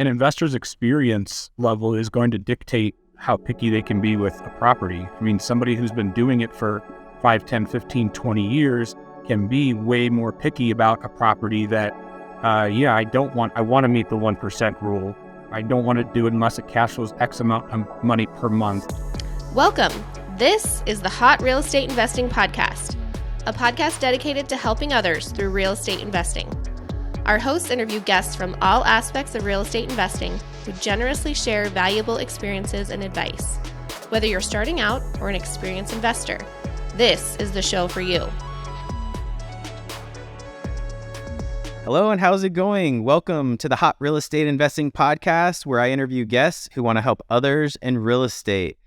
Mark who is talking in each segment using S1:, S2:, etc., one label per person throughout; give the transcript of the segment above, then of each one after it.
S1: an investor's experience level is going to dictate how picky they can be with a property. I mean, somebody who's been doing it for 5, 10, 15, 20 years can be way more picky about a property that, I want to meet the 1% rule. I don't want to do it unless it cash flows X amount of money per month.
S2: Welcome. This is the Hot Real Estate Investing Podcast, a podcast dedicated to helping others through real estate investing. Our hosts interview guests from all aspects of real estate investing who generously share valuable experiences and advice. Whether you're starting out or an experienced investor, this is the show for you.
S3: Hello, and how's it going? Welcome to the Hot Real Estate Investing Podcast, where I interview guests who want to help others in real estate.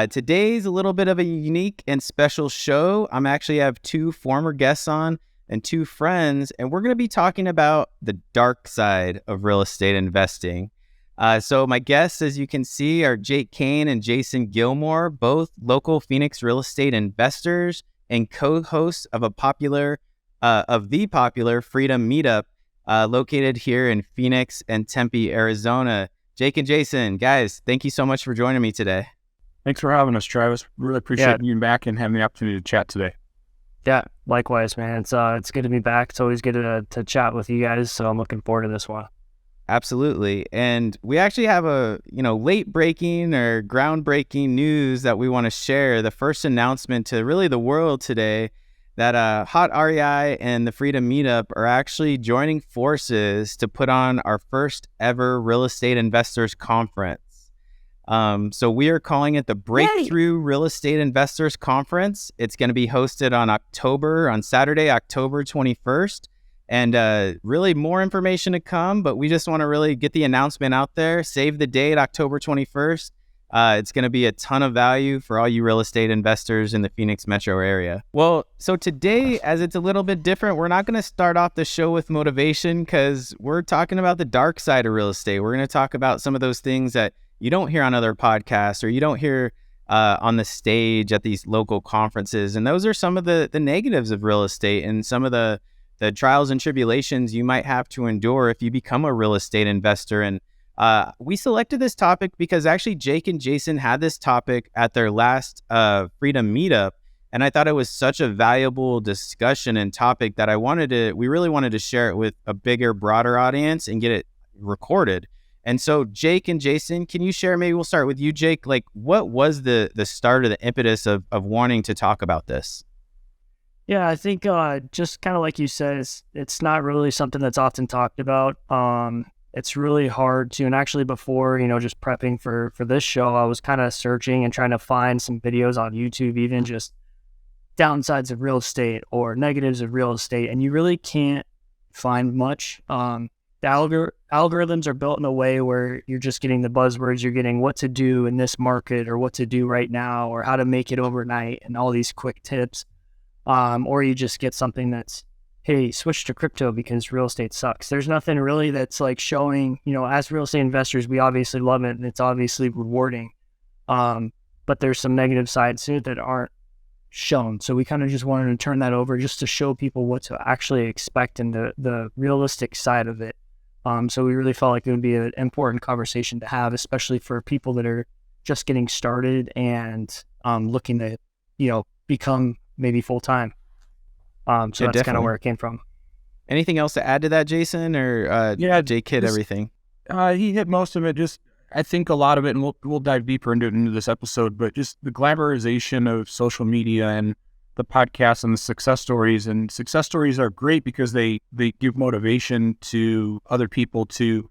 S3: Today's a little bit of a unique and special show. I'm actually have two former guests on and two friends, and we're going to be talking about the dark side of real estate investing. So my guests, as you can see, are Kain and Jason Gilmore, both local Phoenix real estate investors and co-hosts of the popular Freedom Meetup, located here in Phoenix and Tempe, Arizona. Jake and Jason, guys, thank you so much for joining me today.
S1: Thanks for having us, Travis. Really appreciate you back and having the opportunity to chat today.
S4: Yeah, likewise, man. It's good to be back. It's always good to chat with you guys. So I'm looking forward to this one.
S3: Absolutely. And we actually have a, late breaking or groundbreaking news that we want to share. The first announcement to really the world today that Hot REI and the Freedom Meetup are actually joining forces to put on our first ever real estate investors conference. So we are calling it the Breakthrough Real Estate Investors Conference. It's going to be hosted on Saturday, October 21st. And really more information to come, but we just want to really get the announcement out there. Save the date, October 21st. It's going to be a ton of value for all you real estate investors in the Phoenix metro area. Well, so today, as it's a little bit different, we're not going to start off the show with motivation because we're talking about the dark side of real estate. We're going to talk about some of those things that you don't hear on other podcasts or you don't hear on the stage at these local conferences. And those are some of the negatives of real estate and some of the trials and tribulations you might have to endure if you become a real estate investor. And we selected this topic because actually Jake and Jason had this topic at their last Freedom Meetup. And I thought it was such a valuable discussion and topic that we really wanted to share it with a bigger, broader audience and get it recorded. And so Jake and Jason, can you share, maybe we'll start with you, Jake, like what was the start of the impetus of wanting to talk about this?
S4: Yeah, I think just kind of like you said, it's not really something that's often talked about. It's really hard to, and actually before, just prepping for this show, I was kind of searching and trying to find some videos on YouTube, even just downsides of real estate or negatives of real estate, and you really can't find much. The algorithms are built in a way where you're just getting the buzzwords, you're getting what to do in this market or what to do right now or how to make it overnight and all these quick tips. Or you just get something that's, hey, switch to crypto because real estate sucks. There's nothing really that's like showing, as real estate investors, we obviously love it and it's obviously rewarding. But there's some negative sides to it that aren't shown. So we kind of just wanted to turn that over just to show people what to actually expect in the realistic side of it. So we really felt like it would be an important conversation to have, especially for people that are just getting started and looking to, become maybe full-time. So that's kind of where it came from.
S3: Anything else to add to that, Jason? Or Jake hit everything?
S1: He hit most of it. Just I think a lot of it, and we'll dive deeper into this episode, but just the glamorization of social media and the podcasts and the success stories. And success stories are great because they give motivation to other people, to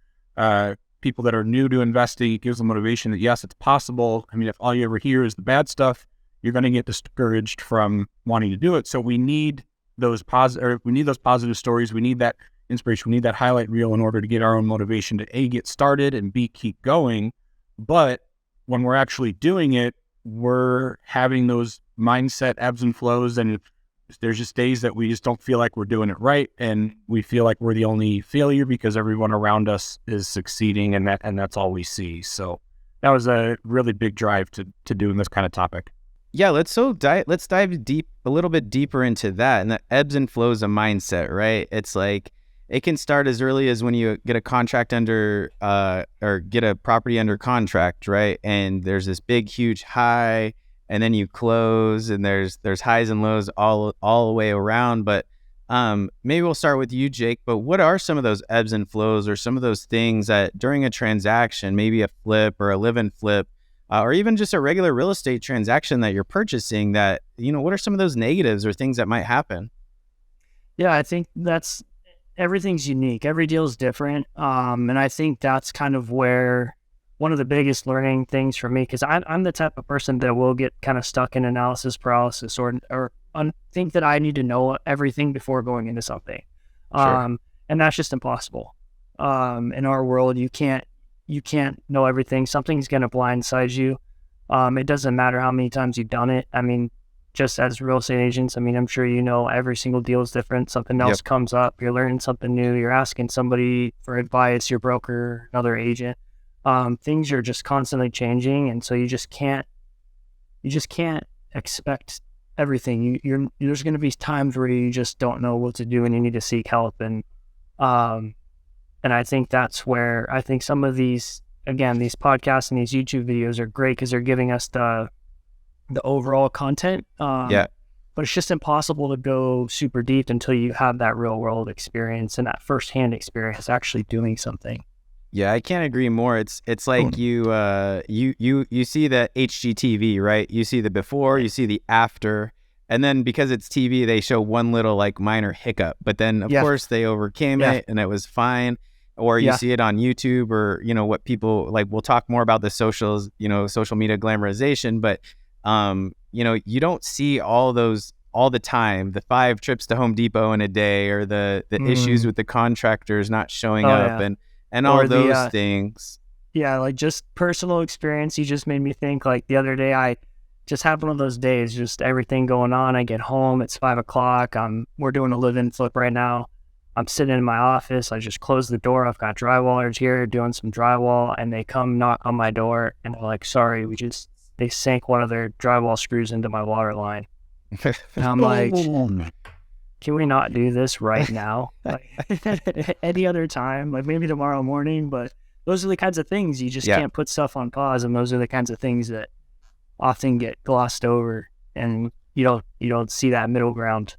S1: people that are new to investing. It gives them motivation that, yes, it's possible. I mean, if all you ever hear is the bad stuff, you're going to get discouraged from wanting to do it. So we need those positive stories. We need that inspiration. We need that highlight reel in order to get our own motivation to A, get started, and B, keep going. But when we're actually doing it, we're having those mindset ebbs and flows, and there's just days that we just don't feel like we're doing it right, and we feel like we're the only failure because everyone around us is succeeding, and that's all we see. So that was a really big drive to doing this kind of topic.
S3: Yeah, let's dive deep, a little bit deeper into that, and the ebbs and flows of mindset, right? It's like it can start as early as when you get a contract under or get a property under contract, right? And there's this big, huge high, and then you close, and there's highs and lows all the way around. But maybe we'll start with you, Jake. But what are some of those ebbs and flows, or some of those things that during a transaction, maybe a flip or a live-in flip, or even just a regular real estate transaction that you're purchasing, that, what are some of those negatives or things that might happen?
S4: Yeah, I think everything's unique. Every deal is different. And I think that's kind of where one of the biggest learning things for me, because I'm the type of person that will get kind of stuck in analysis paralysis, or think that I need to know everything before going into something.
S3: Sure.
S4: And that's just impossible. In our world, you can't know everything. Something's going to blindside you. It doesn't matter how many times you've done it. I mean, just as real estate agents, I mean, I'm sure every single deal is different. Something else comes up. You're learning something new. You're asking somebody for advice, your broker, another agent. Things are just constantly changing, and so you just can't expect everything. There's going to be times where you just don't know what to do, and you need to seek help. And I think that's where I think some of these podcasts and these YouTube videos are great, because they're giving us the overall content. But it's just impossible to go super deep until you have that real world experience and that firsthand experience actually doing something.
S3: Yeah, I can't agree more. It's like you see the HGTV, right? You see the before, you see the after, and then because it's TV, they show one little like minor hiccup, but then of course they overcame it and it was fine. Or you see it on YouTube, or what people like. We'll talk more about the socials, social media glamorization, but you don't see all those all the time. The 5 trips to Home Depot in a day, or the issues with the contractors not showing up, and all those things.
S4: Yeah, like just personal experience. You just made me think, like the other day, I just had one of those days, just everything going on. I get home, it's 5:00. We're doing a live-in flip right now. I'm sitting in my office. I just closed the door. I've got drywallers here doing some drywall, and they come knock on my door, and they're like, sorry, they sank one of their drywall screws into my water line. And I'm like, can we not do this right now? Like, any other time, like maybe tomorrow morning. But those are the kinds of things you just can't put stuff on pause. And those are the kinds of things that often get glossed over, and you don't see that middle ground.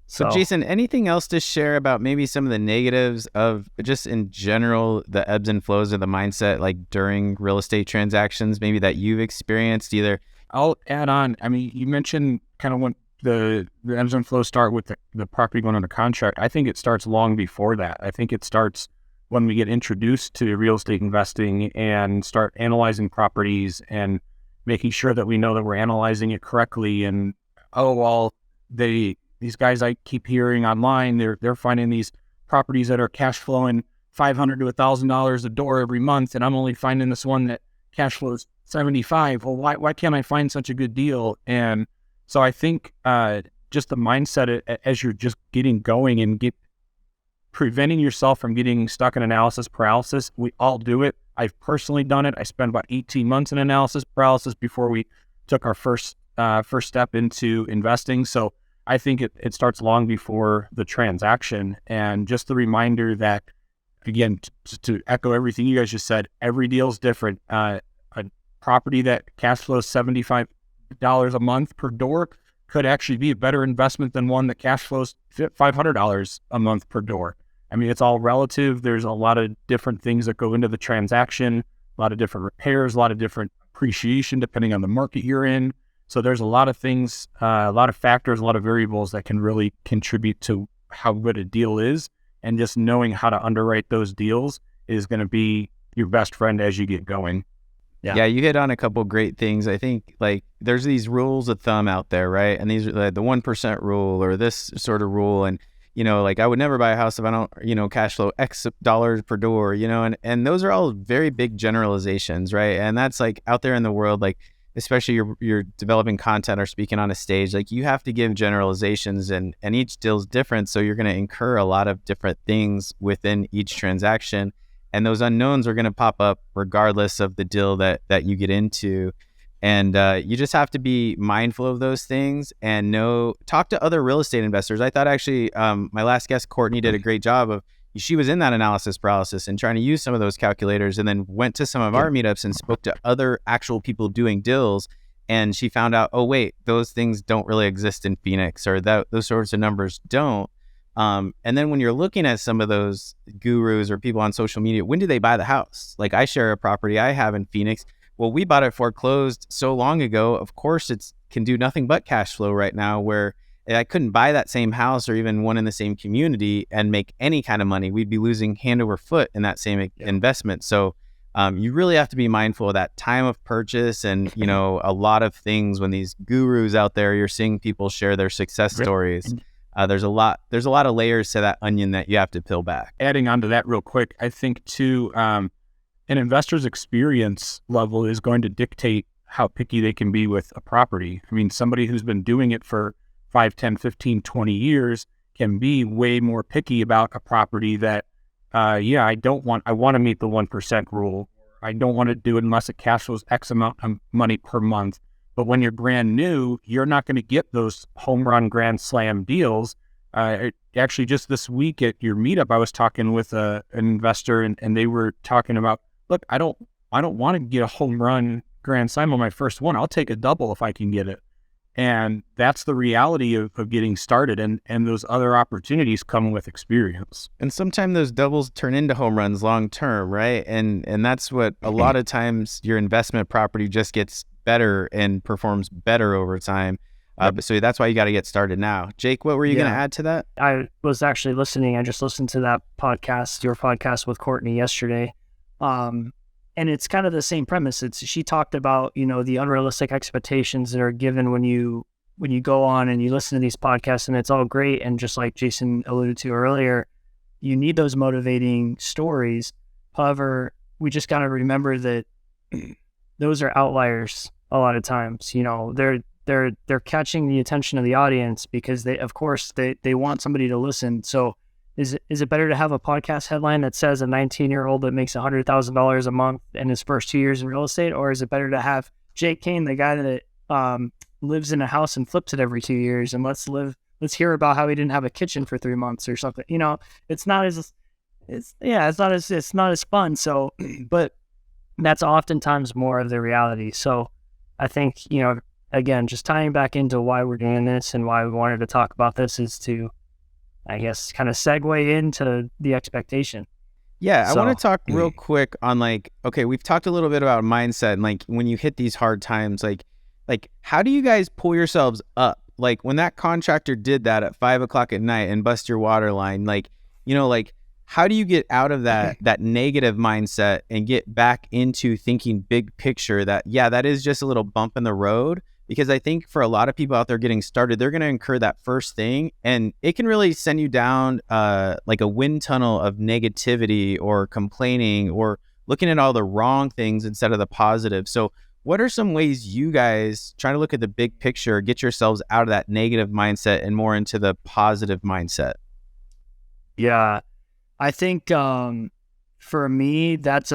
S3: So Jason, anything else to share about maybe some of the negatives of just in general, the ebbs and flows of the mindset, like during real estate transactions, maybe that you've experienced either?
S1: I'll add on. I mean, you mentioned kind of when the ebbs and flows start with the property going under contract. I think it starts long before that. I think it starts when we get introduced to real estate investing and start analyzing properties and making sure that we know that we're analyzing it correctly. And, these guys I keep hearing online, they're finding these properties that are cash flowing $500 to $1,000 a door every month, and I'm only finding this one that cash flows $75. Well, why can't I find such a good deal? And so I think just the mindset as you're just getting going and preventing yourself from getting stuck in analysis paralysis. We all do it. I've personally done it. I spent about 18 months in analysis paralysis before we took our first step into investing. So I think it starts long before the transaction. And just the reminder that, again, to echo everything you guys just said, every deal is different. A property that cash flows $75 a month per door could actually be a better investment than one that cash flows $500 a month per door. I mean, it's all relative. There's a lot of different things that go into the transaction, a lot of different repairs, a lot of different appreciation depending on the market you're in. So there's a lot of things, a lot of factors, a lot of variables that can really contribute to how good a deal is. And just knowing how to underwrite those deals is going to be your best friend as you get going.
S3: Yeah, you hit on a couple great things. I think like there's these rules of thumb out there, right? And these are the 1% rule or this sort of rule. And, like I would never buy a house if I don't, cash flow X dollars per door, and those are all very big generalizations, right? And that's like out there in the world, like, especially you're developing content or speaking on a stage, like you have to give generalizations, and each deal's different. So you're going to incur a lot of different things within each transaction. And those unknowns are going to pop up regardless of the deal that you get into. And you just have to be mindful of those things and talk to other real estate investors. I thought actually my last guest, Courtney, did a great job of, she was in that analysis paralysis and trying to use some of those calculators, and then went to some of our meetups and spoke to other actual people doing deals. And she found out, oh, wait, those things don't really exist in Phoenix, or those sorts of numbers don't. And then when you're looking at some of those gurus or people on social media, when do they buy the house? Like, I share a property I have in Phoenix. Well, we bought it foreclosed so long ago. Of course, it can do nothing but cash flow right now, where I couldn't buy that same house or even one in the same community and make any kind of money. We'd be losing hand over foot in that same investment. So you really have to be mindful of that time of purchase, and, you know, a lot of things when these gurus out there, you're seeing people share their success stories. There's a lot of layers to that onion that you have to peel back.
S1: Adding on to that real quick, I think too, an investor's experience level is going to dictate how picky they can be with a property. I mean, somebody who's been doing it for 5, 10, 15, 20 years can be way more picky about a property that, I want to meet the 1% rule. I don't want to do it unless it cash flows X amount of money per month. But when you're brand new, you're not going to get those home run grand slam deals. Actually, just this week at your meetup, I was talking with an investor, and they were talking about, look, I don't want to get a home run grand slam on my first one. I'll take a double if I can get it. And that's the reality of getting started. And those other opportunities come with experience.
S3: And sometimes those doubles turn into home runs long term, right? And that's what a lot of times your investment property just gets better and performs better over time. So that's why you got to get started now. Jake, what were you going to add to that?
S4: I was actually listening. I just listened to that podcast, your podcast with Courtney yesterday. And it's kind of the same premise. She talked about, you know, the unrealistic expectations that are given when you go on and you listen to these podcasts, and it's all great. And just like Jason alluded to earlier, you need those motivating stories. However, we just got to remember that those are outliers a lot of times. You know, they're catching the attention of the audience because they want somebody to listen. So is it better to have a podcast headline that says a 19-year-old that makes $100,000 a month in his first 2 years in real estate, or is it better to have Jake Kain, the guy that lives in a house and flips it every 2 years, and let's hear about how he didn't have a kitchen for 3 months or something? You know, it's not as fun. So, but that's oftentimes more of the reality. So I think, you know, again, just tying back into why we're doing this and why we wanted to talk about this is to, I guess, kind of segue into the expectation.
S3: Yeah, I want to talk real quick on, like, okay, we've talked a little bit about mindset and, like, when you hit these hard times, like how do you guys pull yourselves up? Like, when that contractor did that at 5:00 at night and bust your water line, like, you know, like, how do you get out of that negative mindset and get back into thinking big picture that, that is just a little bump in the road? Because I think for a lot of people out there getting started, they're going to incur that first thing, and it can really send you down like a wind tunnel of negativity or complaining or looking at all the wrong things instead of the positive. So what are some ways you guys try to look at the big picture, get yourselves out of that negative mindset and more into the positive mindset?
S4: Yeah, I think for me, that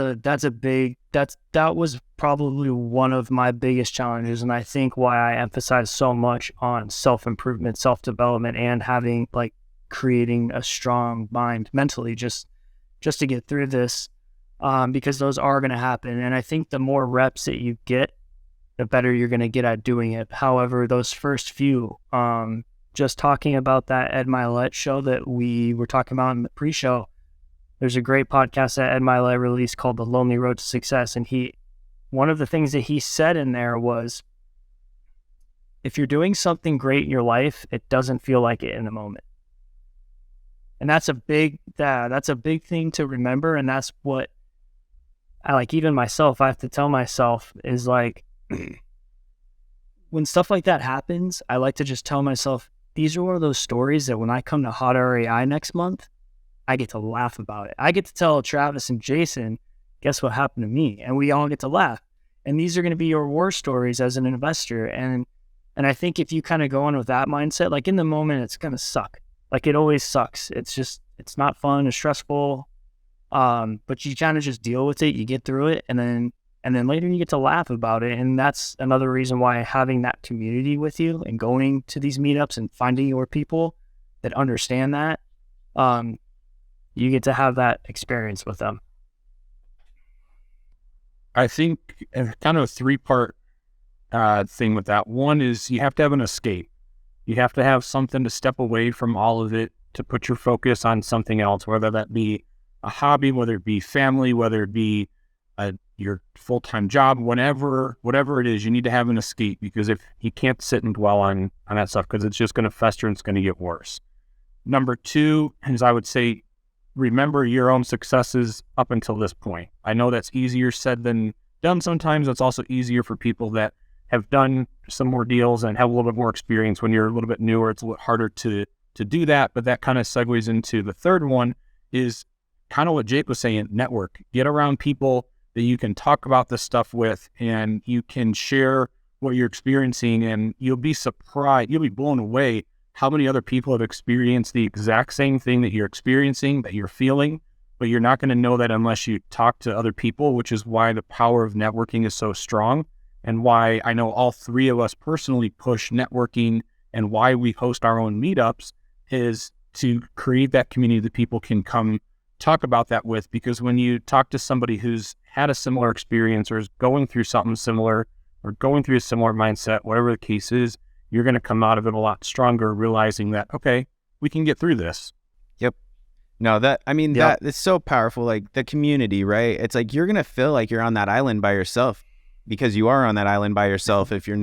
S4: was probably one of my biggest challenges. And I think why I emphasize so much on self-improvement, self-development, and having, like, creating a strong mind mentally just to get through this, because those are going to happen. And I think the more reps that you get, the better you're going to get at doing it. However, those first few, just talking about that Ed Milet show that we were talking about in the pre-show, there's a great podcast that Ed Milet released called The Lonely Road to Success. And one of the things that he said in there was, if you're doing something great in your life, it doesn't feel like it in the moment. And that's a big thing to remember. And that's what I, like, even myself, I have to tell myself is, like, when stuff like that happens, I like to just tell myself, these are one of those stories that when I come to Hot REI next month, I get to laugh about it. I get to tell Travis and Jason, guess what happened to me? And we all get to laugh. And these are going to be your war stories as an investor. And I think if you kind of go on with that mindset, like, in the moment, it's going to suck. Like, it always sucks. It's not fun. It's stressful. But you kind of just deal with it. You get through it. And then And then later you get to laugh about it. And that's another reason why having that community with you and going to these meetups and finding your people that understand that, you get to have that experience with them.
S1: I think kind of a three-part thing with that. One is you have to have an escape. You have to have something to step away from all of it, to put your focus on something else, whether that be a hobby, whether it be family, whether it be your full-time job, whatever it is, you need to have an escape, because if you can't sit and dwell on that stuff, because it's just going to fester and it's going to get worse. Number two is, I would say, remember your own successes up until this point. I know that's easier said than done sometimes. It's also easier for people that have done some more deals and have a little bit more experience. When you're a little bit newer, it's a little harder to do that. But that kind of segues into the third one, is kind of what Jake was saying: network. Get around people that you can talk about this stuff with, and you can share what you're experiencing, and you'll be surprised, you'll be blown away how many other people have experienced the exact same thing that you're experiencing, that you're feeling, but you're not going to know that unless you talk to other people, which is why the power of networking is so strong, and why I know all three of us personally push networking, and why we host our own meetups is to create that community that people can come talk about that with. Because when you talk to somebody who's had a similar experience, or is going through something similar, or going through a similar mindset, whatever the case is, you're going to come out of it a lot stronger, realizing that, okay, we can get through this.
S3: Yep. No, that is so powerful. Like the community, right? It's like, you're going to feel like you're on that island by yourself, because you are on that island by yourself. If you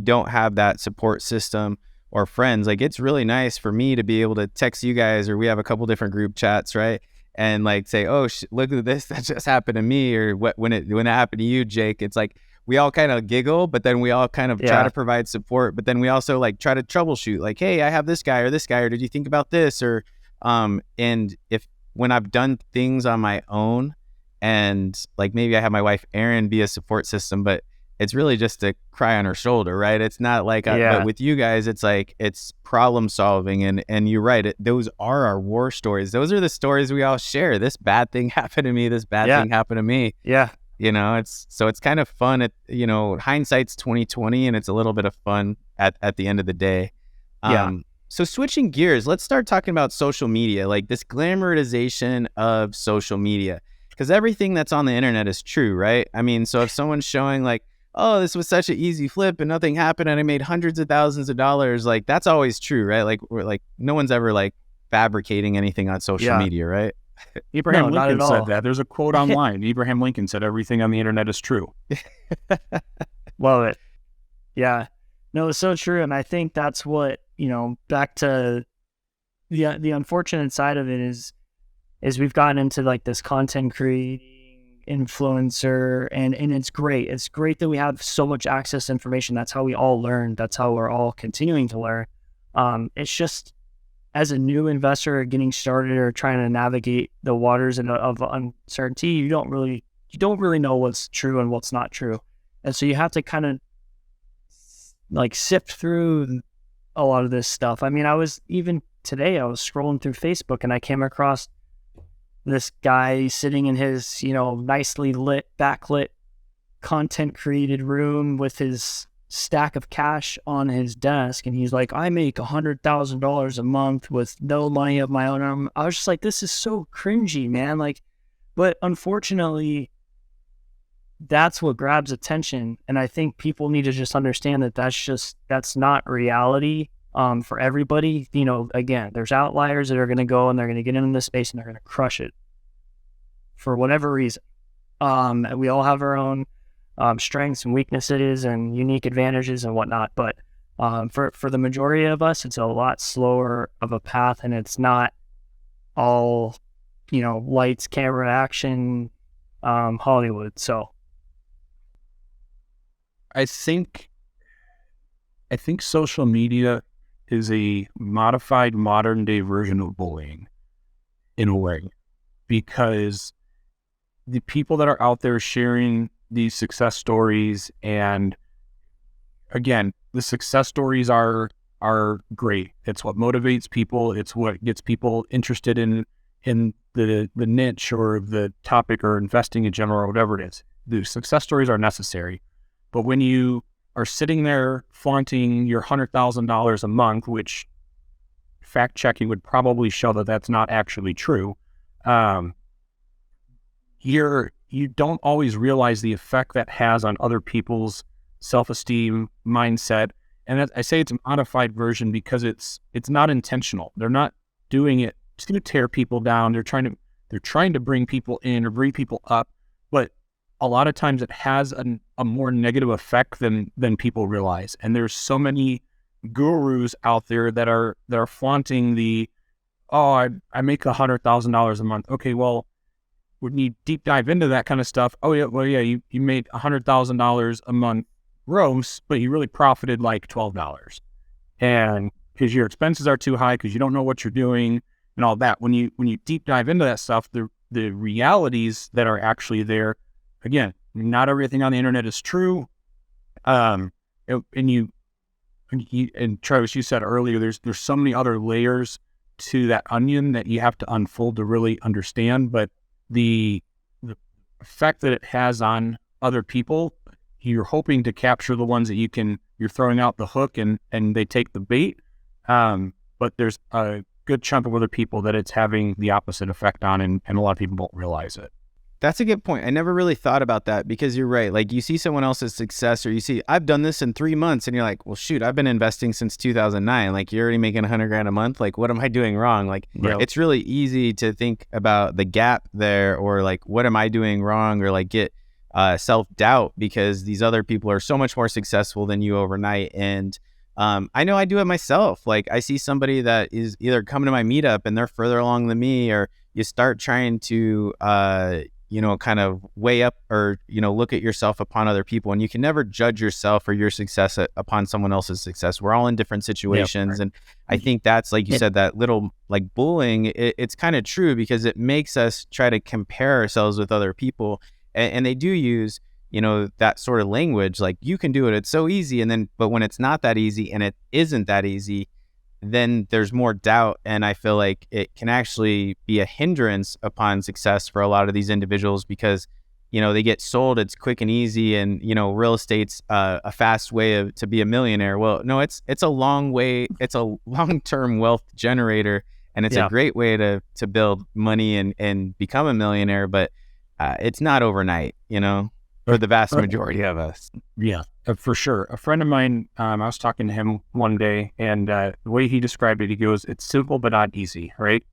S3: don't have that support system or friends, like, it's really nice for me to be able to text you guys, or we have a couple different group chats, right? And like say, oh, look at this, that just happened to me. Or when it happened to you, Jake, it's like, we all kind of giggle, but then we all kind of try to provide support. But then we also like try to troubleshoot, like, hey, I have this guy, or did you think about this? Or, and when I've done things on my own, and like maybe I have my wife, Erin, be a support system, but it's really just to cry on her shoulder, right? It's not like, but with you guys, it's like, it's problem solving. And you're right. Those are our war stories. Those are the stories we all share. This bad thing happened to me. This bad thing happened to me.
S4: Yeah.
S3: It's kind of fun. Hindsight's 2020, and it's a little bit of fun at the end of the day. So switching gears, let's start talking about social media, like this glamorization of social media, because everything that's on the internet is true, right? I mean, so if someone's showing like, oh, this was such an easy flip and nothing happened and I made hundreds of thousands of dollars, like that's always true, right? Like no one's ever like fabricating anything on social media, right?
S1: Abraham Lincoln said that. There's a quote online. Abraham Lincoln said, everything on the internet is true.
S4: Love it. Yeah. No, it's so true. And I think that's what, back to the unfortunate side of it is we've gotten into like this content creating influencer, and it's great. It's great that we have so much access to information. That's how we all learn. That's how we're all continuing to learn. It's just, as a new investor getting started or trying to navigate the waters of uncertainty, you don't really know what's true and what's not true. And so you have to kind of like sift through a lot of this stuff. I mean, even today, I was scrolling through Facebook and I came across this guy sitting in his, nicely lit, backlit, content created room with his stack of cash on his desk, and he's like, I make $100,000 a month with no money of my own. I was just like, this is so cringy, man. Like, but unfortunately, that's what grabs attention, and I think people need to just understand that that's not reality for everybody. Again, there's outliers that are going to go and they're going to get into this space and they're going to crush it for whatever reason. We all have our own strengths and weaknesses and unique advantages and whatnot, but for the majority of us, it's a lot slower of a path, and it's not all lights, camera, action, Hollywood. So
S1: I think social media is a modified modern day version of bullying in a way, because the people that are out there sharing these success stories, and again, the success stories are great. It's what motivates people. It's what gets people interested in the niche or the topic or investing in general or whatever it is. the success stories are necessary. But when you are sitting there flaunting your $100,000 a month, which fact checking would probably show that that's not actually true, you don't always realize the effect that has on other people's self-esteem, mindset. And I say it's a modified version because it's not intentional. They're not doing it to tear people down. They're trying to bring people in or bring people up, but a lot of times it has a more negative effect than people realize. And there's so many gurus out there that are flaunting I make $100,000 a month. Okay, well, when you deep dive into that kind of stuff, you made $100,000 a month gross, but you really profited like $12. And because your expenses are too high, because you don't know what you're doing and all that. When you deep dive into that stuff, the realities that are actually there, again, not everything on the internet is true. And Travis, you said earlier, there's so many other layers to that onion that you have to unfold to really understand. But the effect that it has on other people, you're hoping to capture the ones that you're throwing out the hook and they take the bait. But there's a good chunk of other people that it's having the opposite effect on, and a lot of people don't realize it.
S3: That's a good point. I never really thought about that, because you're right. Like, you see someone else's success, or you see, I've done this in 3 months, and you're like, well, shoot, I've been investing since 2009. Like, you're already making $100,000 a month. Like, what am I doing wrong? Like, It's really easy to think about the gap there, or like, what am I doing wrong? Or like get self-doubt because these other people are so much more successful than you overnight. And I know I do it myself. Like, I see somebody that is either coming to my meetup and they're further along than me, or you start trying to kind of weigh up or, look at yourself upon other people, and you can never judge yourself or your success upon someone else's success. We're all in different situations. And I think that's, like you said, that little like bullying, it's kind of true, because it makes us try to compare ourselves with other people. And they do use, that sort of language, like, you can do it, it's so easy. But when it's not that easy and it isn't that easy, then there's more doubt. And I feel like it can actually be a hindrance upon success for a lot of these individuals, because, they get sold it's quick and easy, and, real estate's a fast way to be a millionaire. Well, no, it's a long way. It's a long-term wealth generator, and it's a great way to build money and become a millionaire. But it's not overnight, for the vast majority of us.
S1: Yeah, for sure. A friend of mine, I was talking to him one day, and the way he described it, he goes, "It's simple but not easy," right?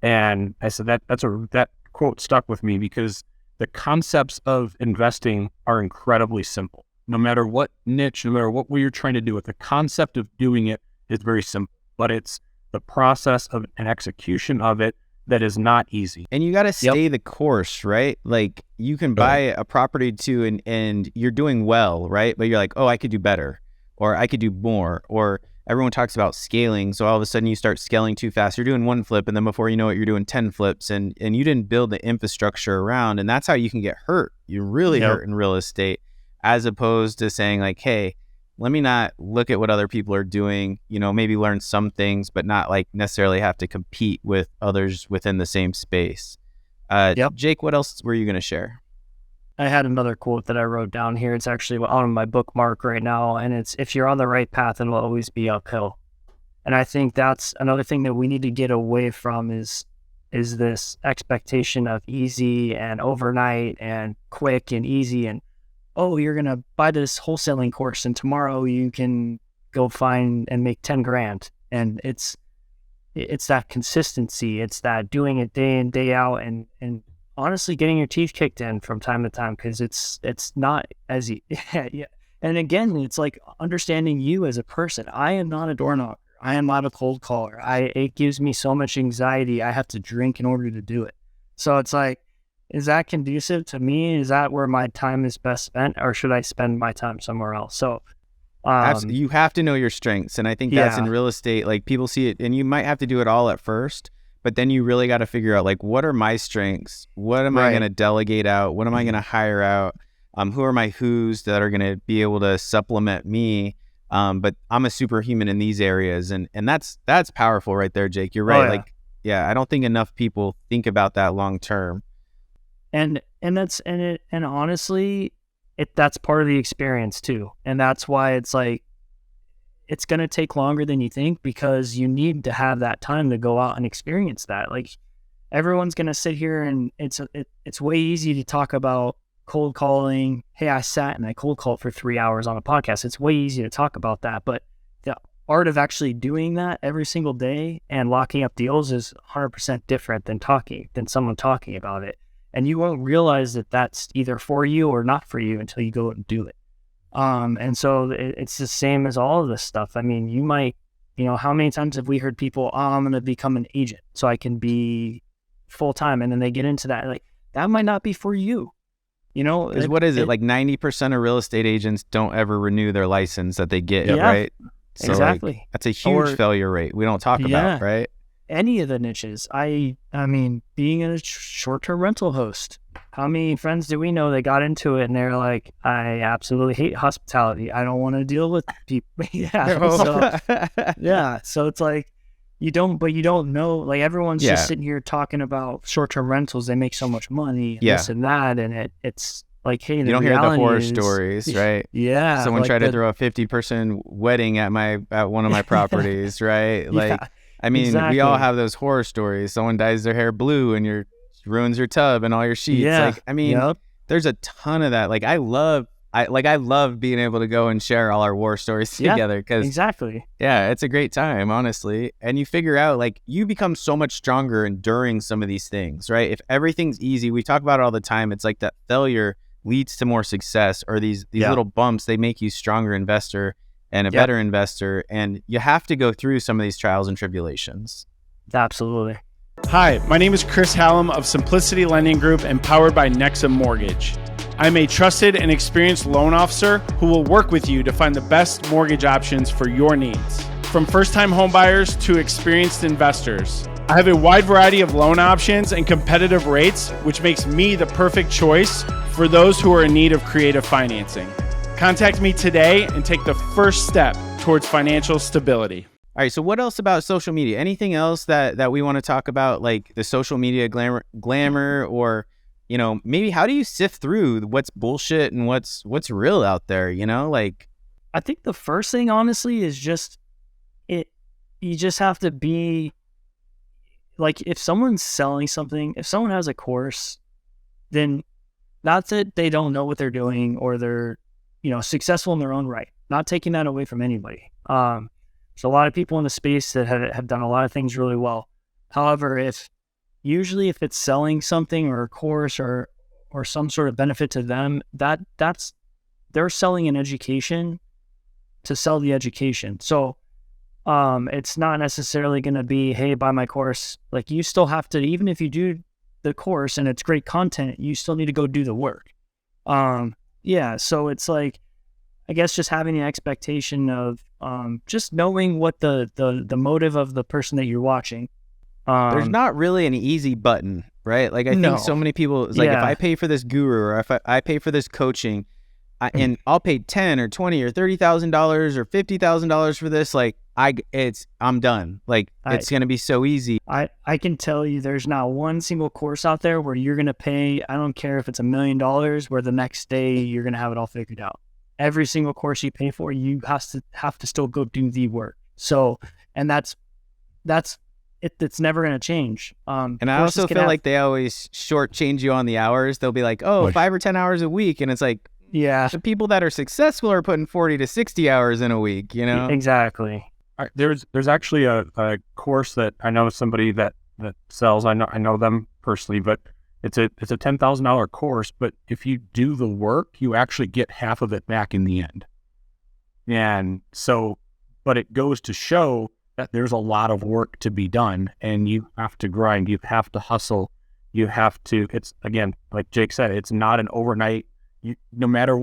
S1: And I said that quote stuck with me, because the concepts of investing are incredibly simple. No matter what niche, no matter what you're trying to do with, the concept of doing it is very simple, but it's the process of an execution of it that is not easy.
S3: And you got to stay the course, right? Like, you can buy a property too, and you're doing well, right? But you're like, oh, I could do better, or I could do more, or everyone talks about scaling. So all of a sudden you start scaling too fast. You're doing 1 flip, and then before you know it, you're doing 10 flips, and you didn't build the infrastructure around. And that's how you can get hurt. You really hurt in real estate, as opposed to saying like, hey, let me not look at what other people are doing, maybe learn some things, but not like necessarily have to compete with others within the same space. Jake, what else were you going to share?
S4: I had another quote that I wrote down here. It's actually on my bookmark right now, and it's, "If you're on the right path, it'll always be uphill." And I think that's another thing that we need to get away from is this expectation of easy and overnight and quick and easy, and, oh, you're going to buy this wholesaling course and tomorrow you can go find and make 10 grand. And it's that consistency. It's that doing it day in, day out, and honestly getting your teeth kicked in from time to time, because it's not as easy. Yeah. And again, it's like understanding you as a person. I am not a door knocker. I am not a cold caller. It gives me so much anxiety. I have to drink in order to do it. So it's like, is that conducive to me? Is that where my time is best spent, or should I spend my time somewhere else? So
S3: you have to know your strengths. And I think that's in real estate. Like, people see it, and you might have to do it all at first, but then you really got to figure out, like, what are my strengths? What am I going to delegate out? What am I going to hire out? Who are my who's that are going to be able to supplement me? But I'm a superhuman in these areas. And that's powerful right there, Jake. You're right. I don't think enough people think about that long term.
S4: And And honestly, that's part of the experience too. And that's why it's like, it's going to take longer than you think, because you need to have that time to go out and experience that. Like, everyone's going to sit here and it's way easy to talk about cold calling. Hey, I sat and I cold called for 3 hours on a podcast. It's way easy to talk about that. But the art of actually doing that every single day and locking up deals is 100% different than someone talking about it. And you won't realize that that's either for you or not for you until you go and do it. And so it's the same as all of this stuff. I mean, you might, how many times have we heard people, I'm going to become an agent so I can be full time. And then they get into that. Like, that might not be for you.
S3: Because what is it? Like 90% of real estate agents don't ever renew their license that they get,
S4: yeah,
S3: right? So
S4: exactly.
S3: Like, that's a huge failure rate we don't talk about, right?
S4: Any of the niches. I mean, being a short-term rental host, how many friends do we know that got into it and they're like, I absolutely hate hospitality. I don't want to deal with people. So it's like, you don't know, like, everyone's just sitting here talking about short-term rentals. They make so much money, this and that. And it's like, hey,
S3: you don't hear the horror stories, right?
S4: Yeah.
S3: Someone tried to throw a 50-person wedding at one of my properties, right? Like, I mean, exactly. We all have those horror stories. Someone dyes their hair blue and ruins your tub and all your sheets.
S4: Yeah.
S3: Like, I mean, there's a ton of that. Like, I love being able to go and share all our war stories together. Cause
S4: exactly.
S3: Yeah, it's a great time, honestly. And you figure out, like, you become so much stronger enduring some of these things, right? If everything's easy, we talk about it all the time. It's like that failure leads to more success, or these little bumps, they make you stronger investor and a better investor. And you have to go through some of these trials and tribulations.
S4: Absolutely.
S5: Hi, my name is Chris Hallam of Simplicity Lending Group and powered by Nexa Mortgage. I'm a trusted and experienced loan officer who will work with you to find the best mortgage options for your needs. From first-time homebuyers to experienced investors, I have a wide variety of loan options and competitive rates, which makes me the perfect choice for those who are in need of creative financing. Contact me today and take the first step towards financial stability.
S3: All right, so what else about social media? Anything else that we want to talk about, like the social media glamour, or, maybe how do you sift through what's bullshit and what's real out there, like?
S4: I think the first thing, honestly, is you just have to be, like, if someone's selling something, if someone has a course, then that's it. They don't know what they're doing, or they're, successful in their own right. Not taking that away from anybody. There's a lot of people in the space that have done a lot of things really well. However, if it's selling something or a course or some sort of benefit to them, that's they're selling an education to sell the education. So it's not necessarily going to be, hey, buy my course. Like, you still have to, even if you do the course and it's great content, you still need to go do the work. So it's like, I guess just having the expectation of just knowing what the motive of the person that you're watching.
S3: There's not really an easy button, right? Like, I think so many people, it's like, if I pay for this guru, or if I pay for this coaching, and I'll pay $10,000 or $20,000 or $30,000 or $50,000 for this, like, I'm done. Like, it's going to be so easy.
S4: I can tell you there's not one single course out there where you're going to pay, I don't care if it's $1 million, where the next day you're going to have it all figured out. Every single course you pay for, you have to still go do the work. So, and that's it. It's never going to change.
S3: And I also feel like they always shortchange you on the hours. They'll be like, 5 or 10 hours a week. And it's like, the people that are successful are putting 40 to 60 hours in a week,
S4: Exactly.
S1: There's actually a course that I know somebody that sells. I know them personally, but it's a $10,000 course. But if you do the work, you actually get half of it back in the end. And so, but it goes to show that there's a lot of work to be done, and you have to grind, you have to hustle, it's, again, like Jake said, it's not an overnight. No matter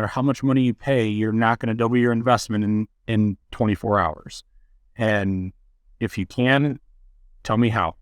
S1: how much money you pay, you're not going to double your investment in 24 hours. And if you can, tell me how.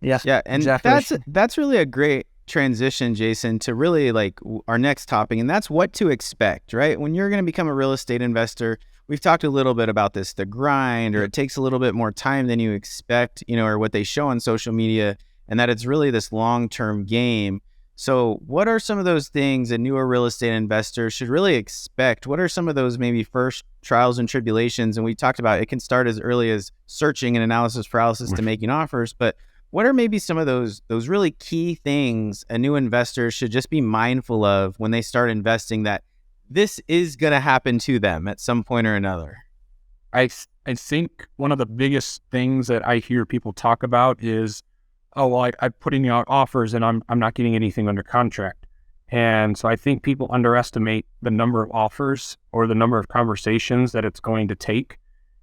S4: Yes.
S3: Yeah. And exactly. That's really a great transition, Jason, to really like our next topic. And that's what to expect, right? When you're going to become a real estate investor, we've talked a little bit about this, the grind, or it takes a little bit more time than you expect, or what they show on social media, and that it's really this long-term game. So what are some of those things a newer real estate investor should really expect? What are some of those maybe first trials and tribulations? And we talked about it can start as early as searching and analysis paralysis to making offers, but what are maybe some of those really key things a new investor should just be mindful of when they start investing, that this is going to happen to them at some point or another?
S1: I think one of the biggest things that I hear people talk about is, oh, well, I'm putting out offers and I'm not getting anything under contract. And so I think people underestimate the number of offers or the number of conversations that it's going to take.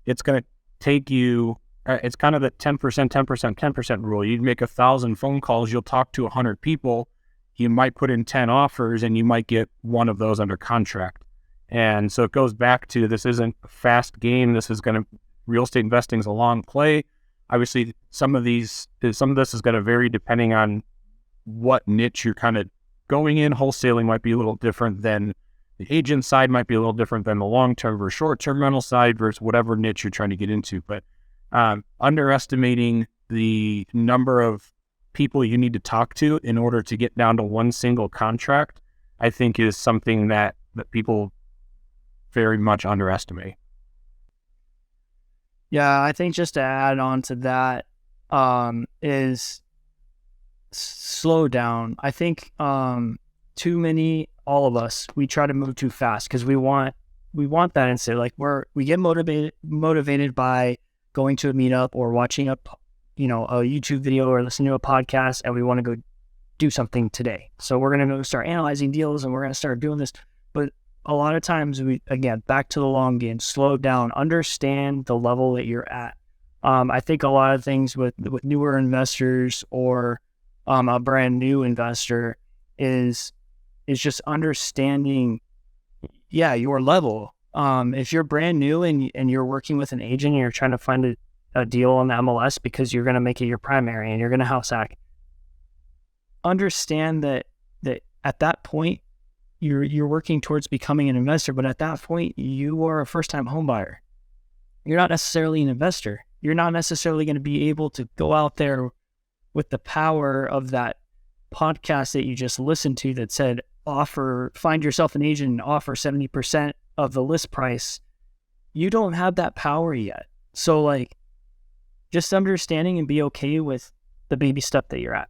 S1: It's going to take you, it's kind of the 10%, 10%, 10% rule. You'd make 1,000 phone calls, you'll talk to 100 people, you might put in 10 offers and you might get one of those under contract. And so it goes back to, this isn't a fast game. Real estate investing is a long play. Obviously, some of this is going to vary depending on what niche you're kind of going in. Wholesaling might be a little different than the agent side, might be a little different than the long-term versus short-term rental side versus whatever niche you're trying to get into. But underestimating the number of people you need to talk to in order to get down to one single contract, I think is something that people very much underestimate.
S4: Yeah, I think just to add on to that is slow down. I think too many, all of us, we try to move too fast because we want that instant. Like we get motivated by going to a meetup or watching a YouTube video or listening to a podcast, and we want to go do something today. So we're going to go start analyzing deals and we're going to start doing this. But a lot of times back to the long game, slow down, understand the level that you're at. I think a lot of things with newer investors or a brand new investor is just understanding, your level. If you're brand new and you're working with an agent and you're trying to find a deal on the MLS because you're going to make it your primary and you're going to house hack, understand that at that point, you're working towards becoming an investor, but at that point, you are a first-time home buyer. You're not necessarily an investor. You're not necessarily going to be able to go out there with the power of that podcast that you just listened to that said, find yourself an agent and offer 70% of the list price. You don't have that power yet. So just understanding and be okay with the baby step that you're at.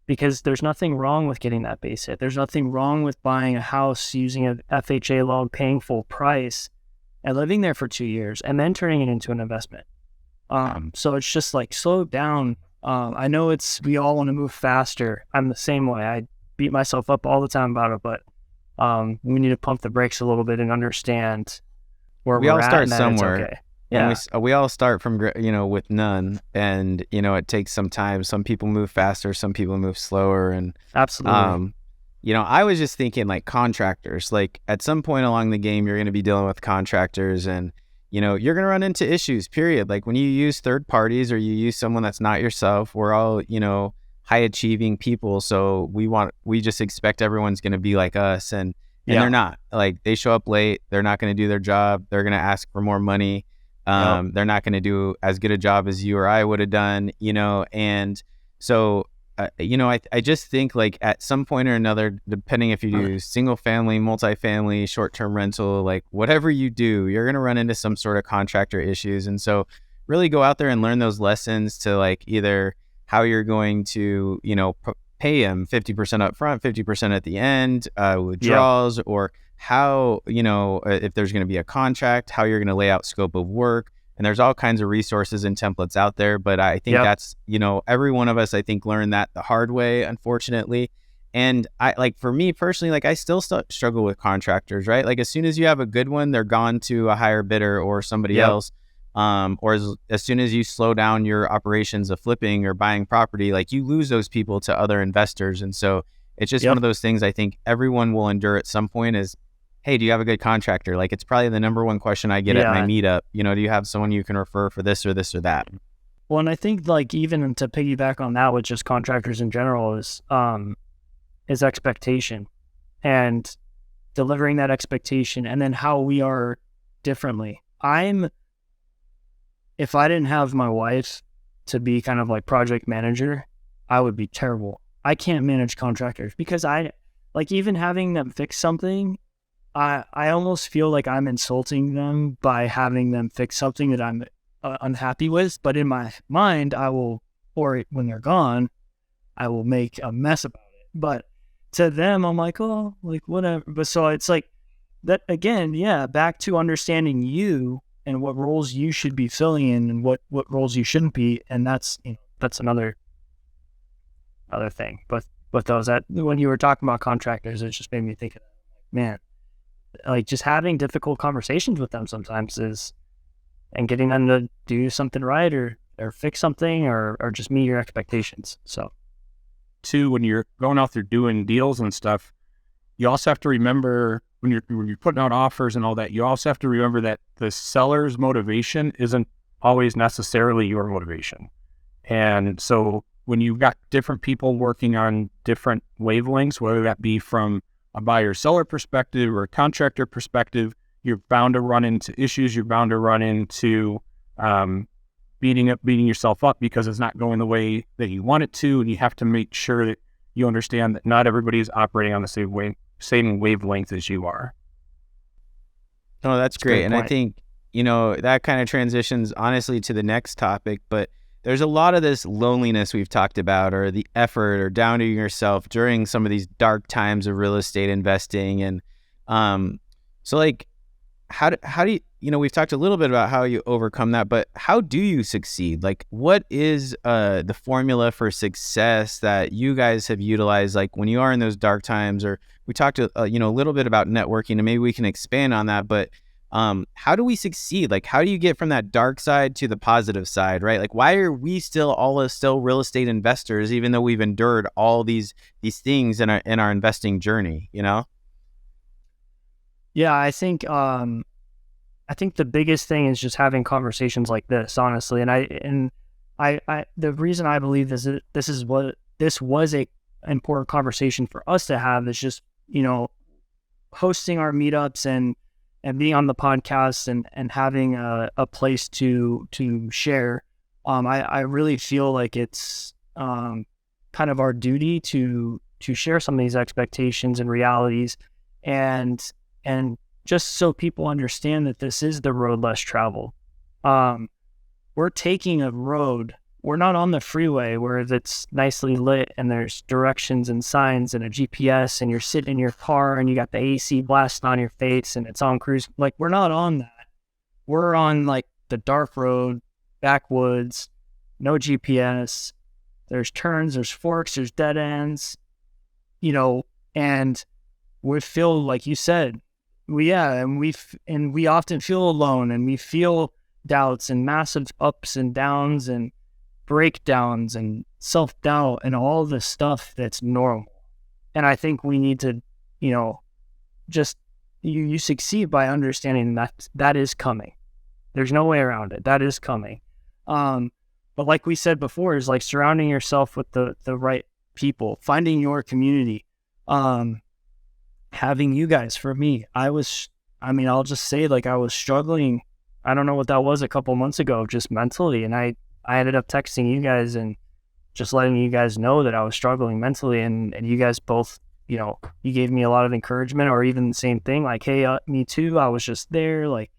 S4: Because there's nothing wrong with getting that base hit. There's nothing wrong with buying a house using an FHA loan, paying full price, and living there for 2 years, and then turning it into an investment. So it's just slow down. I know we all want to move faster. I'm the same way. I beat myself up all the time about it, but we need to pump the brakes a little bit and understand where
S3: we
S4: we're
S3: all
S4: at.
S3: start
S4: And
S3: somewhere.
S4: it's okay. Yeah.
S3: And we all start from, with none, and, it takes some time. Some people move faster, some people move slower. And,
S4: Absolutely.
S3: I was just thinking contractors, at some point along the game, you're going to be dealing with contractors and, you're going to run into issues, period. When you use third parties or you use someone that's not yourself, we're all, high achieving people. So we just expect everyone's going to be like us, and they're not. They show up late. They're not going to do their job. They're going to ask for more money. They're not going to do as good a job as you or I would have done, and so, I just think at some point or another, depending if you do single family, multifamily, short-term rental, whatever you do, you're going to run into some sort of contractor issues. And so really go out there and learn those lessons to either how you're going to, pay them 50% up front, 50% at the end, withdrawals, or how, if there's going to be a contract, how you're going to lay out scope of work. And there's all kinds of resources and templates out there. But I think that's, every one of us, I think, learned that the hard way, unfortunately. And I, for me personally, I still struggle with contractors, right? As soon as you have a good one, they're gone to a higher bidder or somebody else. Or as soon as you slow down your operations of flipping or buying property, you lose those people to other investors. And so it's just one of those things I think everyone will endure at some point is, hey, do you have a good contractor? It's probably the number one question I get at my meetup. Do you have someone you can refer for this or this or that?
S4: Well, and I think even to piggyback on that with just contractors in general is expectation and delivering that expectation, and then how we are differently. If I didn't have my wife to be kind of project manager, I would be terrible. I can't manage contractors because even having them fix something, I almost feel like I'm insulting them by having them fix something that I'm unhappy with. But in my mind, or when they're gone, I will make a mess about it. But to them, I'm like, oh, like whatever. But so it's like that again, yeah, back to understanding you and what roles you should be filling in and what roles you shouldn't be. And that's another thing. But those, that when you were talking about contractors, it just made me think of that. Man, like just having difficult conversations with them sometimes and getting them to do something right or fix something or just meet your expectations. So
S1: too, when you're going out there doing deals and stuff, you also have to remember when you're putting out offers and all that, you also have to remember that the seller's motivation isn't always necessarily your motivation. And so when you've got different people working on different wavelengths, whether that be from a buyer-seller perspective or a contractor perspective, you're bound to run into issues. You're bound to run into beating yourself up because it's not going the way that you want it to, and you have to make sure that you understand that not everybody is operating on the same wavelength as you are.
S3: No, that's great. And I think, that kind of transitions honestly to the next topic, but there's a lot of this loneliness we've talked about, or the effort or downing yourself during some of these dark times of real estate investing. And so like, how do you, we've talked a little bit about how you overcome that, but how do you succeed? Like, what is the formula for success that you guys have utilized, like when you are in those dark times? Or we talked a little bit about networking, and maybe we can expand on that, but how do we succeed? Like, how do you get from that dark side to the positive side, right? Like, why are we still real estate investors, even though we've endured all these things in our investing journey,
S4: Yeah, I think the biggest thing is just having conversations like this, honestly. And I the reason I believe this was a important conversation for us to have is just, hosting our meetups and being on the podcast and having a place to share. I really feel like it's kind of our duty to share some of these expectations and realities and just so people understand that this is the road less traveled. We're taking a road. We're not on the freeway where it's nicely lit and there's directions and signs and a GPS and you're sitting in your car and you got the AC blasting on your face and it's on cruise. Like, we're not on that. We're on like the dark road, backwoods, no GPS. There's turns, there's forks, there's dead ends, and we feel, like you said, we often feel alone, and we feel doubts and massive ups and downs and breakdowns and self-doubt and all this stuff that's normal. And I think we need to, just you succeed by understanding that is coming. There's no way around it. That is coming. But like we said before, is like surrounding yourself with the right people, finding your community, having you guys. For me, I'll just say, like, I was struggling. I don't know what that was a couple months ago, just mentally. And I ended up texting you guys and just letting you guys know that I was struggling mentally. And you guys both, you gave me a lot of encouragement, or even the same thing, like, hey, me too. I was just there. Like,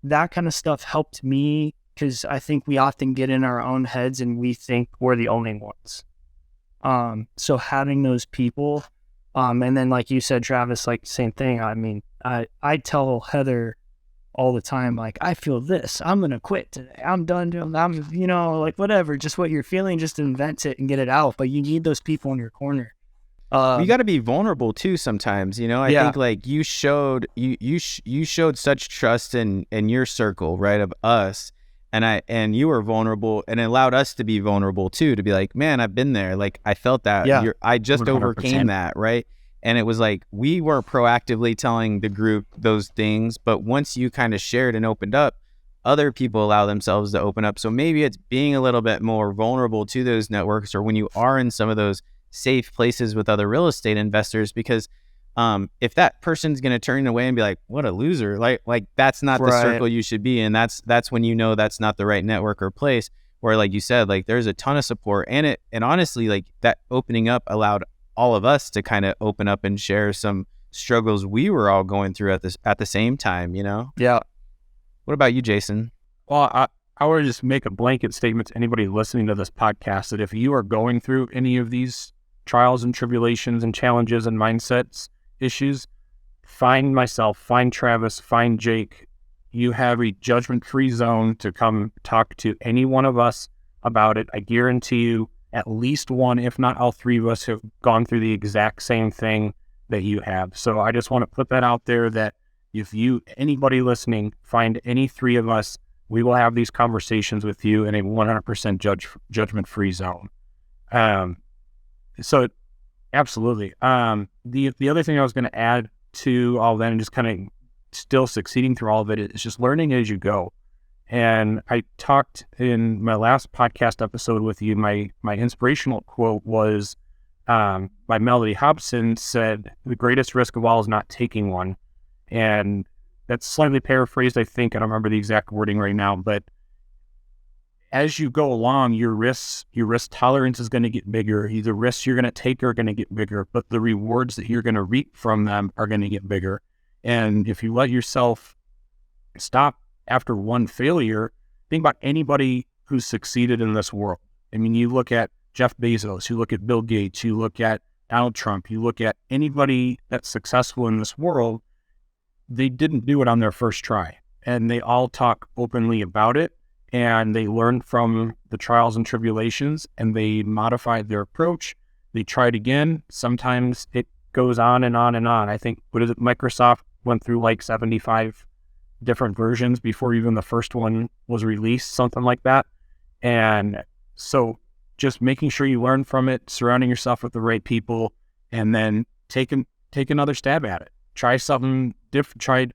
S4: that kind of stuff helped me, because I think we often get in our own heads and we think we're the only ones. So having those people, and then like you said, Travis, like, same thing. I mean, I tell Heather all the time, like, I feel this, I'm going to quit today. I'm done doing, like, whatever, just what you're feeling, just invent it and get it out. But you need those people in your corner.
S3: You got to be vulnerable too sometimes, I think, like, you showed such trust in your circle, right, of us, and you were vulnerable, and it allowed us to be vulnerable too, to be like, man, I've been there, like, I felt that. I just 100%. Overcame that, right? And it was like, we were proactively telling the group those things, but once you kind of shared and opened up, other people allow themselves to open up. So maybe it's being a little bit more vulnerable to those networks, or when you are in some of those safe places with other real estate investors, because if that person's going to turn away and be like, what a loser, like that's not the circle you should be in. That's when that's not the right network or place. where, like you said, like there's a ton of support, and honestly, like that opening up allowed all of us to kind of open up and share some struggles we were all going through at the same time, you know?
S1: Yeah.
S3: What about you, Jason?
S1: Well, I would just make a blanket statement to anybody listening to this podcast that if you are going through any of these trials and tribulations and challenges and mindsets issues, find myself, find Travis, find Jake. You have a judgment-free zone to come talk to any one of us about it. I guarantee you at least one, if not all three of us, have gone through the exact same thing that you have. So I just want to put that out there that if anybody listening, find any three of us, we will have these conversations with you in a 100% judgment-free zone. So absolutely. The other thing I was going to add to all that, and just kind of still succeeding through all of it, is just learning as you go. And I talked in my last podcast episode with you, my inspirational quote was by Melody Hobson, said, "The greatest risk of all is not taking one." And that's slightly paraphrased, I think. I don't remember the exact wording right now, but as you go along, your risk tolerance is going to get bigger. The risks you're going to take are going to get bigger, but the rewards that you're going to reap from them are going to get bigger. And if you let yourself stop after one failure, think about anybody who's succeeded in this world. I mean, you look at Jeff Bezos, you look at Bill Gates, you look at Donald Trump, you look at anybody that's successful in this world, they didn't do it on their first try. And they all talk openly about it, and they learned from the trials and tribulations, and they modified their approach. They tried again. Sometimes it goes on and on and on. I think, Microsoft went through like 75 different versions before even the first one was released, something like that. And so just making sure you learn from it, surrounding yourself with the right people, and then take another stab at it. Try something different, try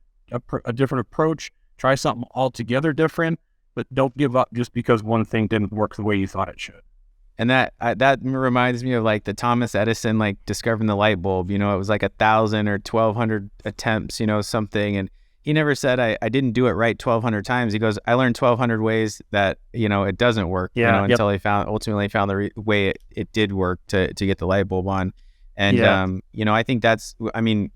S1: a different approach, try something altogether different, but don't give up just because one thing didn't work the way you thought it should.
S3: And that reminds me of like the Thomas Edison, like discovering the light bulb. You know, it was like 1,000 or 1,200 attempts, you know, something. And he never said, I didn't do it right 1,200 times. He goes, I learned 1,200 ways that, you know, it doesn't work, until he ultimately found the way it did work to get the light bulb on. And, I think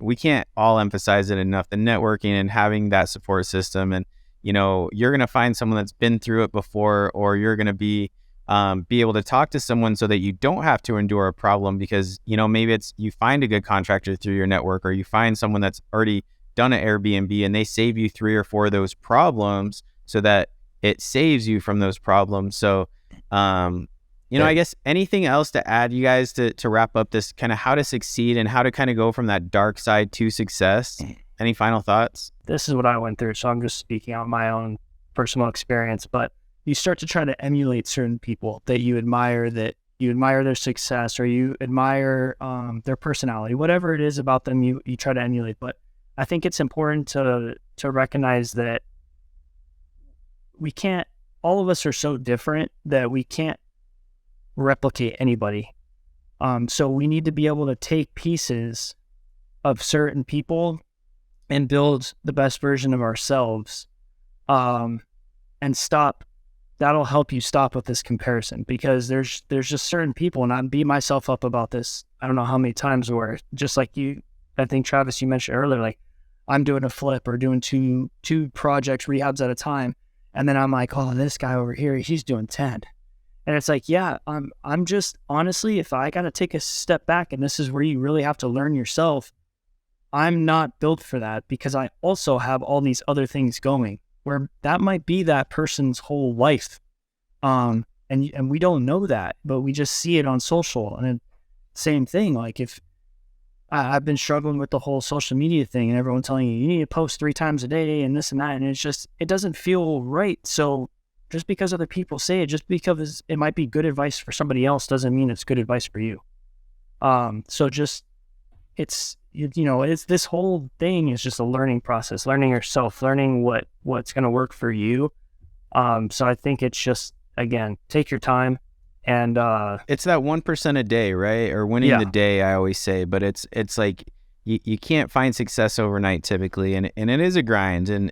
S3: we can't all emphasize it enough, the networking and having that support system. And, you know, you're going to find someone that's been through it before, or you're going to be able to talk to someone so that you don't have to endure a problem, because, you know, maybe it's you find a good contractor through your network, or you find someone that's already done an Airbnb and they save you 3 or 4 of those problems so that it saves you from those problems. So, I guess anything else to add, you guys, to wrap up this kind of how to succeed and how to kind of go from that dark side to success? Any final thoughts?
S4: This is what I went through, so I'm just speaking on my own personal experience, but you start to try to emulate certain people that you admire their success, or you admire their personality, whatever it is about them, you try to emulate. But I think it's important to recognize that all of us are so different that we can't replicate anybody. So we need to be able to take pieces of certain people and build the best version of ourselves, and stop. That'll help you stop with this comparison, because there's just certain people, and I beat myself up about this I don't know how many times, where just like you, I think Travis, you mentioned earlier, like I'm doing a flip or doing two projects, rehabs at a time, and then I'm like, oh, this guy over here, he's doing 10. And it's like, yeah, I'm just, honestly, if I got to take a step back, and this is where you really have to learn yourself, I'm not built for that, because I also have all these other things going, where that might be that person's whole life. And we don't know that, but we just see it on social. And then same thing, like if I've been struggling with the whole social media thing, and everyone telling you need to post 3 times a day and this and that, and it's just, it doesn't feel right. So just because other people say it, just because it might be good advice for somebody else, doesn't mean it's good advice for you. So just, it's this whole thing is just a learning process, learning yourself, learning what's going to work for you. So I think it's just, again, take your time, and
S3: it's that 1% a day, right? Or winning the day, I always say, but it's like you can't find success overnight typically, and it is a grind, and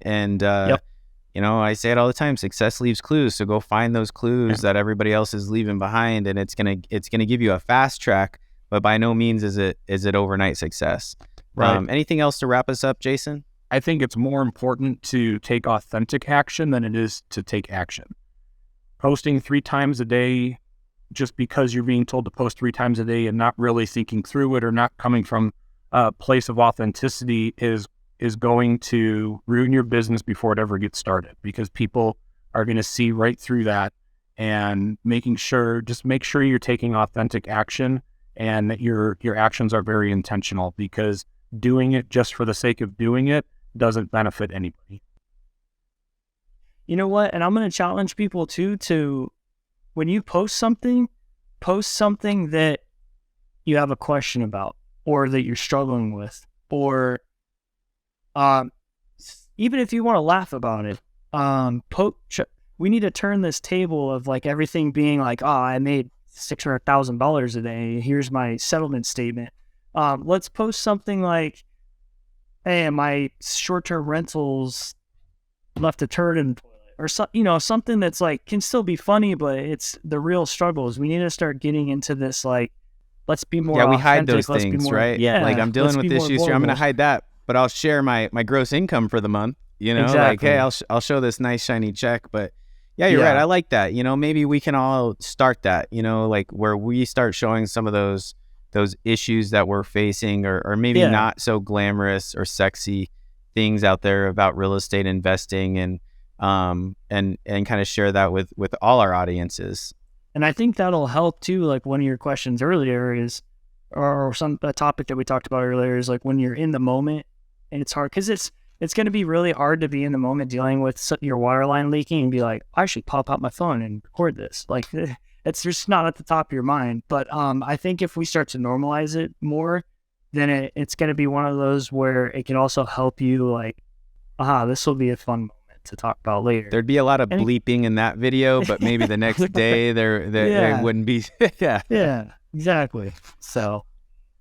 S3: I say it all the time, success leaves clues. So go find those clues that everybody else is leaving behind, and it's going to give you a fast track, but by no means is it overnight success.
S1: Right.
S3: Anything else to wrap us up, Jason?
S1: I think it's more important to take authentic action than it is to take action. Posting 3 times a day just because you're being told to post 3 times a day and not really thinking through it or not coming from a place of authenticity is going to ruin your business before it ever gets started, because people are going to see right through that. And make sure you're taking authentic action and that your actions are very intentional, because doing it just for the sake of doing it doesn't benefit anybody.
S4: You know what? And I'm going to challenge people too to, when you post something that you have a question about, or that you're struggling with, or even if you want to laugh about it, we need to turn this table of like everything being like, I made $600,000 a day. Here's my settlement statement. Let's post something like, hey, my short-term rentals left a turd in the toilet, or something that's like can still be funny, but it's the real struggles. We need to start getting into this, like, let's be more.
S3: Yeah, we hide
S4: authentic.
S3: those things, right?
S4: Yeah,
S3: like I'm dealing with issues here. I'm going to hide that, but I'll share my gross income for the month.
S4: Exactly.
S3: Like, hey, I'll show this nice shiny check, but. Yeah, you're right. I like that. Maybe we can all start that, like where we start showing some of those issues that we're facing, or maybe not so glamorous or sexy things out there about real estate investing, and kind of share that with all our audiences. And
S4: I think that'll help too. Like one of your questions earlier is, or a topic that we talked about earlier is like when you're in the moment, and it's hard because it's going to be really hard to be in the moment dealing with your water line leaking and be like, I should pop out my phone and record this. Like, it's just not at the top of your mind. But I think if we start to normalize it more, then it's going to be one of those where it can also help you like, this will be a fun moment to talk about later.
S3: There'd be a lot of bleeping in that video, but maybe the next day there wouldn't be.
S4: Yeah, exactly. So.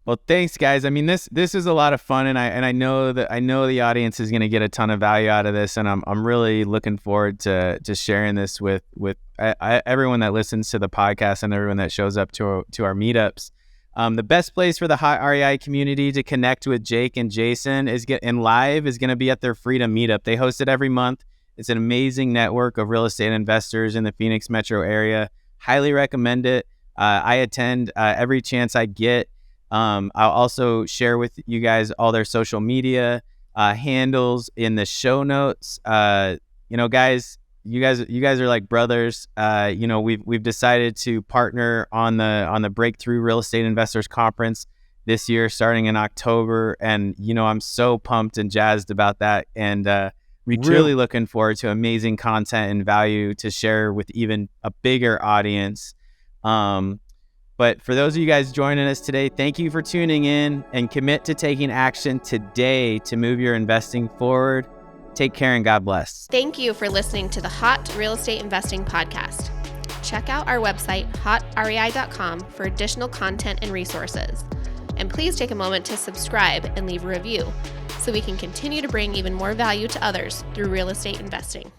S3: Well, thanks, guys. I mean, this is a lot of fun, and I know the audience is going to get a ton of value out of this, and I'm really looking forward to sharing this with everyone that listens to the podcast and everyone that shows up to our meetups. The best place for the Hot REI community to connect with Jake and Jason is going to be at their Freedom Meetup. They host it every month. It's an amazing network of real estate investors in the Phoenix metro area. Highly recommend it. I attend every chance I get. I'll also share with you guys all their social media handles in the show notes. Guys, you guys are like brothers. We've decided to partner on the Breakthrough Real Estate Investors Conference this year, starting in October, and I'm so pumped and jazzed about that, and really looking forward to amazing content and value to share with even a bigger audience. But for those of you guys joining us today, thank you for tuning in, and commit to taking action today to move your investing forward. Take care and God bless.
S2: Thank you for listening to the Hot Real Estate Investing Podcast. Check out our website, hotrei.com, for additional content and resources. And please take a moment to subscribe and leave a review so we can continue to bring even more value to others through real estate investing.